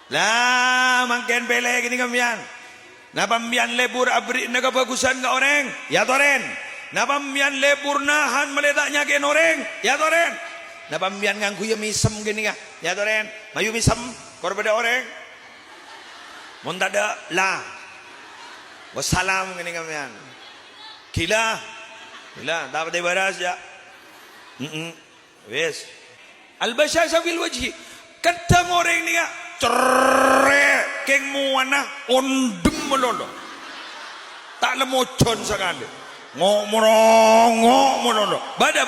Lah makin pele gini kamian. Napambian lebur abri na kabagusan ka oreng. Ya toren. Napambian lebur nahan meledaknya ke oreng. Ya toren. Napambian nganggu ya misem gini ka. Ya toren. Mayu misem korbeda oreng. Mun tada lah. Wassalam gini kamian. Kila. Kila dapat dibaras ya. Wes. Al-basyasha fil wajhi. Kadang orang ni ka cerek keng muana ondem melolo tak lemocon sekali ngok melolo bada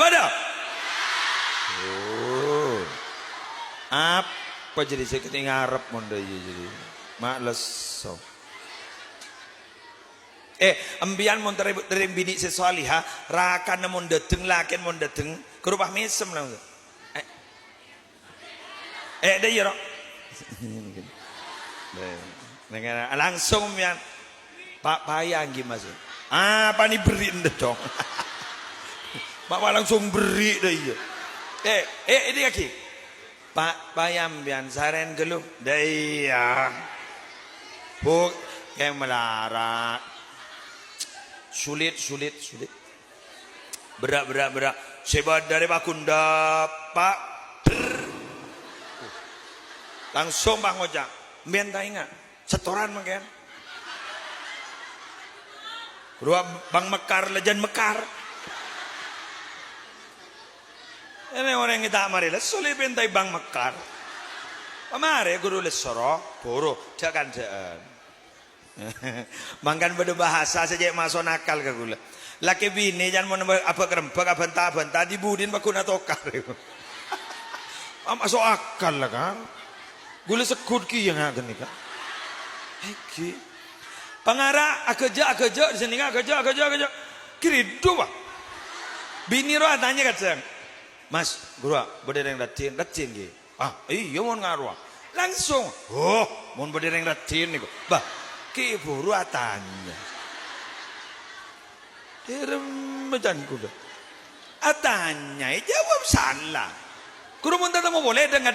apa jadi saya keting ngarep monde jadi males so ambian mon terim bini sesolihah rakan mon deteng laken mon deteng kerupah mesem lah deh ya langsung ya Pak Payang gimana sih? Apa nih beri dong? Bapak langsung beri deh iya. Ini kaki Pak Payang bian saren geluh deh ya. Buk yang melarat sulit berat sebab dari bakunda Pak langsung Bang Ojak mbiyen ta ingat setoran mangken Gua Bang Mekar lejan Mekar ini orang yang kita mari le sulit bentai Bang Mekar pamare guru le soro boro jakan jaan mangkan beda bahasa saja masuk nakal ke gula laki bini jangan mau apa kerempek apa bantah dibudin bakuna tokar masuk akal lah kan gula sekut ki yang akan nikah. Heki. Pangara akeja di sini kan akeja. Kiri dua. Bini roh tanya kacang. Mas, guru, berdiri yang datin ki. Iya mau ngaruh. Langsung. Mau berdiri yang datin ni. Bah, ki buru tanya. Direm macam kuda. Atanya, jawab salah. Guru minta tamu boleh dengan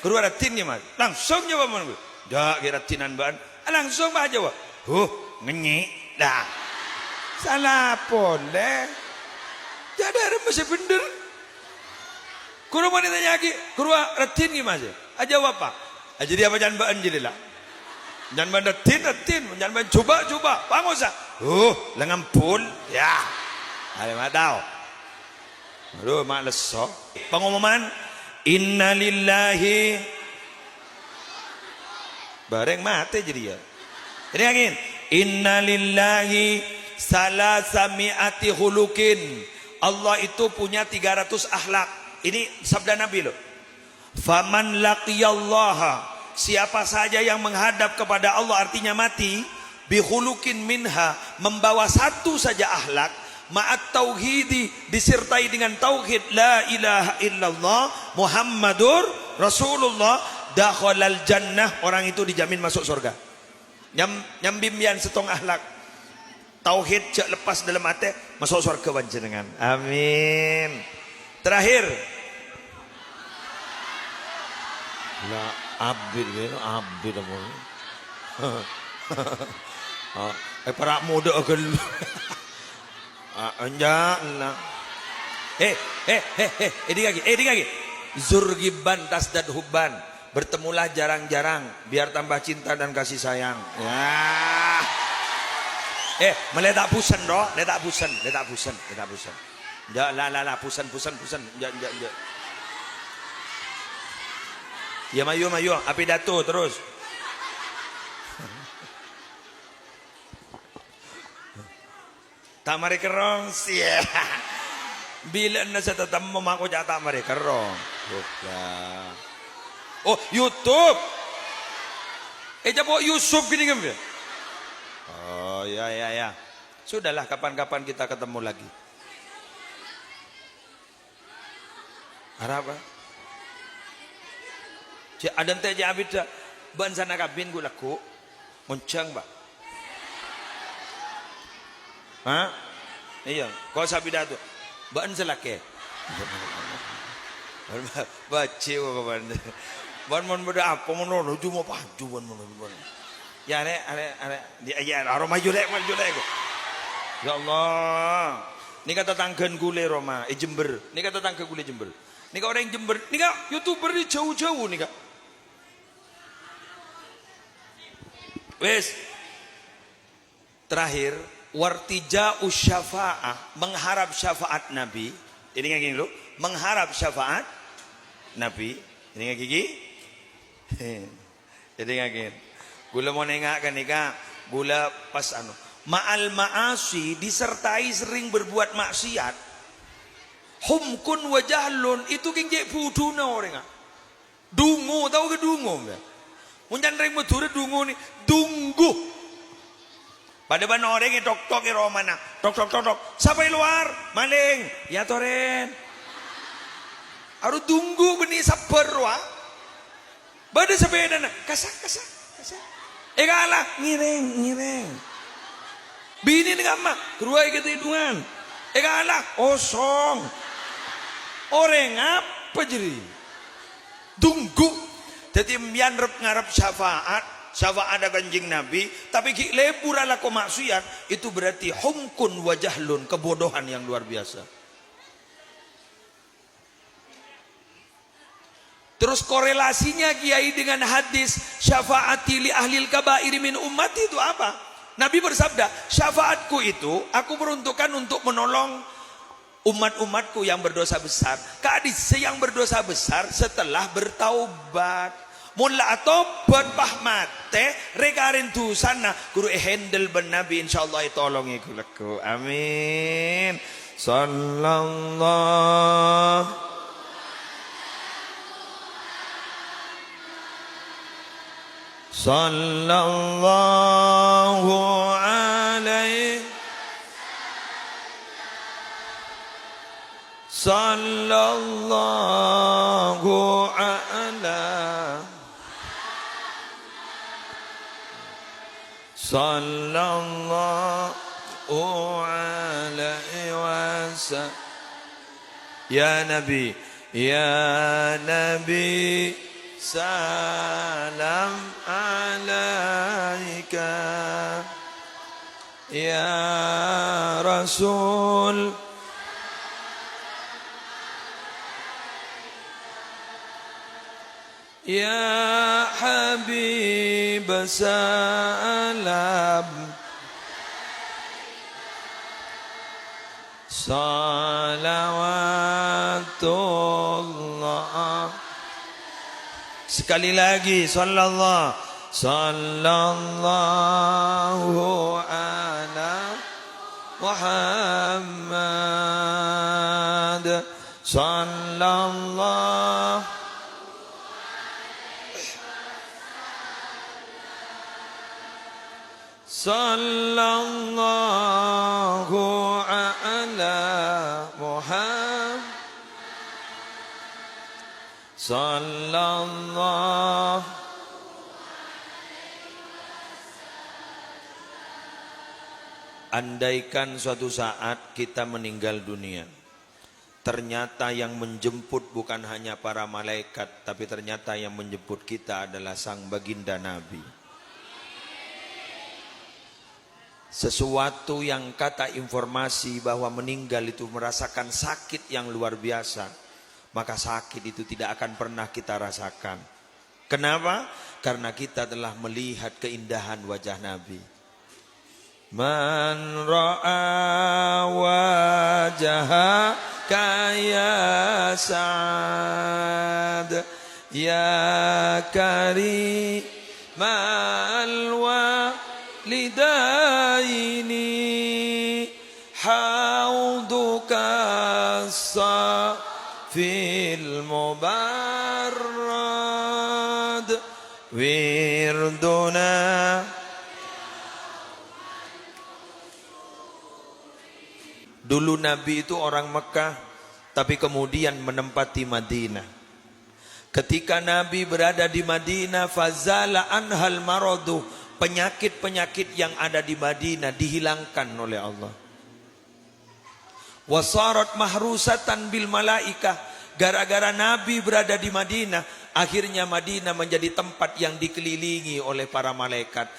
guru ratin ni mas langsung jawab mana dah kira tinan ban langsung bah jawab ngenyek dah salah boleh jadi ada masih bener guru mana tanya lagi guru ratin ni mas jawab apa jadi apa jangan ban jadi lah jangan ban ratin jangan ban coba pangosa lengan pun ya ada matau aduh males sok pengumuman innalillahi bareng mati jadi ya jadi angin innalillahi salasami'ati hulukin Allah itu punya 300 akhlak ini sabda Nabi loh faman laqiyallaha siapa saja yang menghadap kepada Allah artinya mati bihulukin minha membawa satu saja akhlak ma'at tauhidi disertai dengan tauhid la ilaha illallah Muhammadur Rasulullah dakhalal jannah orang itu dijamin masuk surga nyambimbian setong akhlak tauhid cek lepas dalam hati masuk surga panjenengan amin terakhir la abid apa para muda agak enggak lah ini lagi zurgiban tasdad hubban bertemulah jarang-jarang biar tambah cinta dan kasih sayang ya meledak pusen doh letak pusen enggak lah pusen enggak ya mayu api datu terus tak mari kerong sih bila nasa tatam mako jata mari kerong YouTube jabo Yusuf gini kan ya sudahlah kapan-kapan kita ketemu lagi harap ada teh abid ban sana kabin gue laku moncang ba iya kau sabida tu ban selake baca kapan Bon beda apa mono cuma paju bon. Ya ya aroma maju lek. Ya Allah. Ini kata tanggen gule Roma, Jember. Ini kata tangga gule Jember. Ini kata orang Jember. Ini kata YouTuber di jauh-jauh nih kak. Wes. Terakhir, wartija usyafa'ah, mengharap syafaat Nabi. Ini kayak gini loh, mengharap syafaat Nabi. Ini kayak gini. Jadi kayak gini. Gula mau nengak kan nih kak, gula pas anu. Ma'al ma'asi disertai sering berbuat maksiat. Humkun wajahlun itu kinjek buduna orang. Dungu tahu ke dungu? Muncan ring Madura dungu nih, dunggu. Pada ban orang yang tok romana, tok. Siapa yang luar? Maling. Ya toren. Harus tunggu benih sabar wah. Pada sepeda nak, kasak. Kalah ngireng. Bini dengan mak, keruai kita hidungan. Kalah osong. Orang apa jadi? Tunggu. Jadi mian ngarap syafaat ada kanjeng Nabi, tapi ki lebur ala ko maksiat, itu berarti humkun wajahlun, kebodohan yang luar biasa. Terus korelasinya kiai dengan hadis syafaati li ahlil kabair min ummati itu apa? Nabi bersabda, syafaatku itu aku peruntukkan untuk menolong umat-umatku yang berdosa besar. Kadis yang berdosa besar setelah bertaubat. Mula tobat pahmate regarin tu sana guru handle ben Nabi insyaallah tolong iku laku. Amin. Sallallahu sallallahu alaihi sallallahu ala sallallahu alaihi wasallam. Ya Nabi salam alaika ya Rasul ya Habib salam salawatullah. Sekali lagi sallallahu ala Muhammad sallallahu ala Muhammad sallallahu. Andaikan suatu saat kita meninggal dunia, ternyata yang menjemput bukan hanya para malaikat, tapi ternyata yang menjemput kita adalah sang baginda Nabi. Sesuatu yang kata informasi bahwa meninggal itu merasakan sakit yang luar biasa, maka sakit itu tidak akan pernah kita rasakan. Kenapa? Karena kita telah melihat keindahan wajah Nabi. Man ra'a wajhaka ya Sa'ad ya karimal walidaini hauduka fil mubarrad wirduna. Dulu Nabi itu orang Mekah, tapi kemudian menempati Madinah. Ketika Nabi berada di Madinah, fazala anhal maradu, penyakit-penyakit yang ada di Madinah dihilangkan oleh Allah. Wasarat mahrusatan bil malaikah, gara-gara Nabi berada di Madinah, Akhirnya Madinah menjadi tempat yang dikelilingi oleh para malaikat.